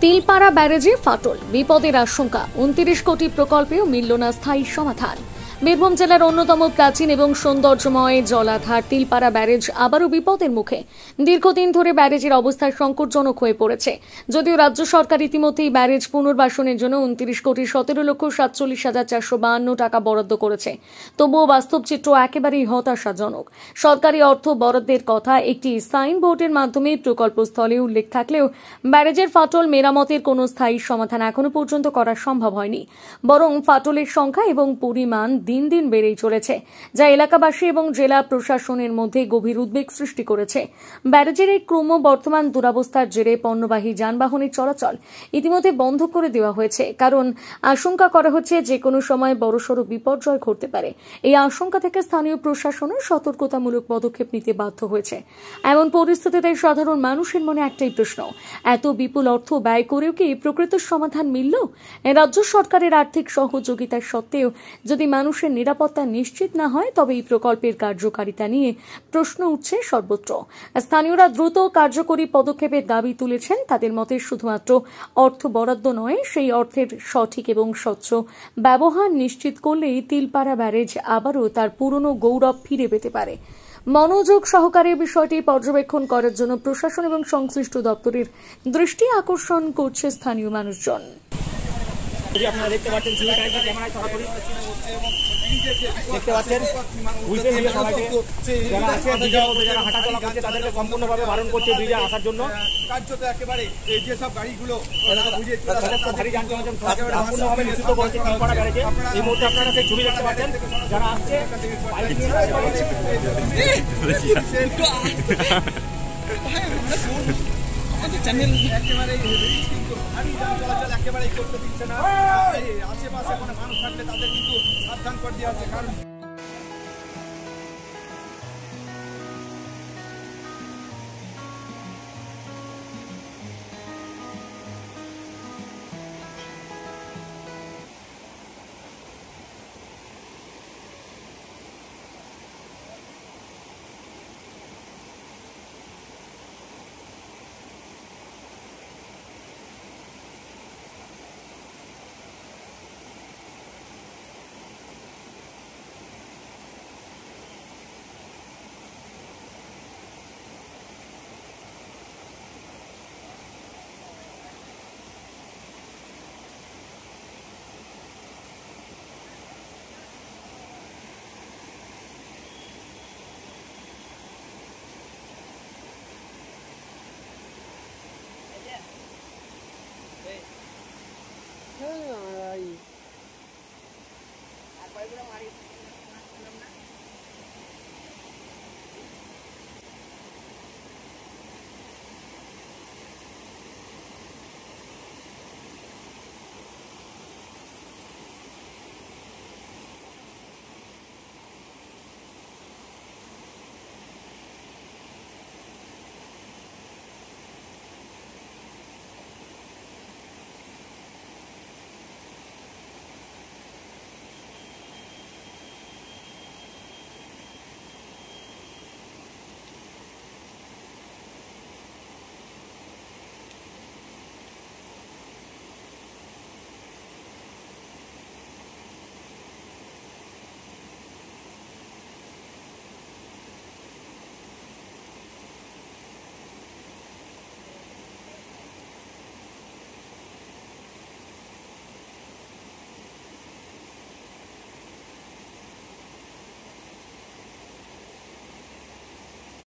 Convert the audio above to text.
তিলপাড়া ব্যারেজে ফাটল, বিপদের আশঙ্কা। 29 কোটি প্রকল্পেও মিলল না স্থায়ী সমাধান। বীরভূম জেলার অন্যতম প্রাচীন এবং সৌন্দর্যময় জলাধার তিলপাড়া ব্যারেজ আবারও বিপদের মুখে। দীর্ঘদিন ধরে ব্যারেজের অবস্থা সংকটজনক হয়ে পড়েছে। যদিও রাজ্য সরকার ইতিমধ্যেই ব্যারেজ পুনর্বাসনের জন্য 29,17,47,452 টাকা বরাদ্দ করেছে, তবুও বাস্তব চিত্র একেবারেই হতাশাজনক। সরকারি অর্থ বরাদ্দের কথা একটি সাইনবোর্ডের মাধ্যমে প্রকল্পস্থলে উল্লেখ থাকলেও ব্যারেজের ফাটল মেরামতের কোনো স্থায়ী সমাধান এখনো পর্যন্ত করা সম্ভব হয়নি। বরং ফাটলের সংখ্যা এবং পরিমাণ দিন দিন বেড়েই চলেছে, যা এলাকাবাসী এবং জেলা প্রশাসনের মধ্যে গভীর উদ্বেগ সৃষ্টি করেছে। ব্যারেজের এই ক্রমবর্ধমান দুরবস্থার জেরে পণ্যবাহী যানবাহনের চলাচল ইতিমধ্যে বন্ধ করে দেওয়া হয়েছে, কারণ আশঙ্কা করা হচ্ছে যে কোনো সময় বড়সড় বিপর্যয় ঘটতে পারে। এই আশঙ্কা থেকে স্থানীয় প্রশাসনের সতর্কতামূলক পদক্ষেপ নিতে বাধ্য হয়েছে। এমন পরিস্থিতিতে সাধারণ মানুষের মনে একটাই প্রশ্ন, এত বিপুল অর্থ ব্যয় করেও কি প্রকৃত সমাধান মিলল? রাজ্য সরকারের আর্থিক সহযোগিতা সত্ত্বেও যদি মানুষের নিরাপত্তা নিশ্চিত না হয়, তবে এই প্রকল্পের কার্যকারিতা নিয়ে প্রশ্ন উঠছে সর্বত্র। স্থানীয়রা দ্রুত কার্যকরী পদক্ষেপের দাবি তুলেছেন। তাদের মতে শুধুমাত্র অর্থ বরাদ্দ নয়, সেই অর্থের সঠিক এবং স্বচ্ছ ব্যবহার নিশ্চিত করলেই তিলপাড়া ব্যারেজ আবারও তার পুরনো গৌরব ফিরে পেতে পারে। মনোযোগ সহকারে বিষয়টি পর্যবেক্ষণ করার জন্য প্রশাসন এবং সংশ্লিষ্ট দপ্তরের দৃষ্টি আকর্ষণ করছে স্থানীয় মানুষজন। আপনারা দেখতে পাচ্ছেন ক্যামেরায় সরাসরি দেখতে পাচ্ছেন, বুঝতে পেরে সবাইকে যারা আছে ব্রিজের মধ্যে যারা হাঁটাচলা করছে তাদেরকে সম্পূর্ণভাবে বারণ করছে ব্রিজে আসার জন্য। কার্যত একেবারে এই যেসব গাড়িগুলো ভারী যানবাহন সম্পূর্ণভাবে নিষিদ্ধ করেছে তিলপাড়া ব্যারেজে। এই মুহূর্তে আপনারা সেই ছবি দেখতে পাচ্ছেন, যারা আসছে বাইক নিয়ে একেবারে করতে দিচ্ছে না। আশেপাশে কোনো মানুষ থাকলে তাদের কিন্তু সাবধান করে দেওয়া আছে, কারণ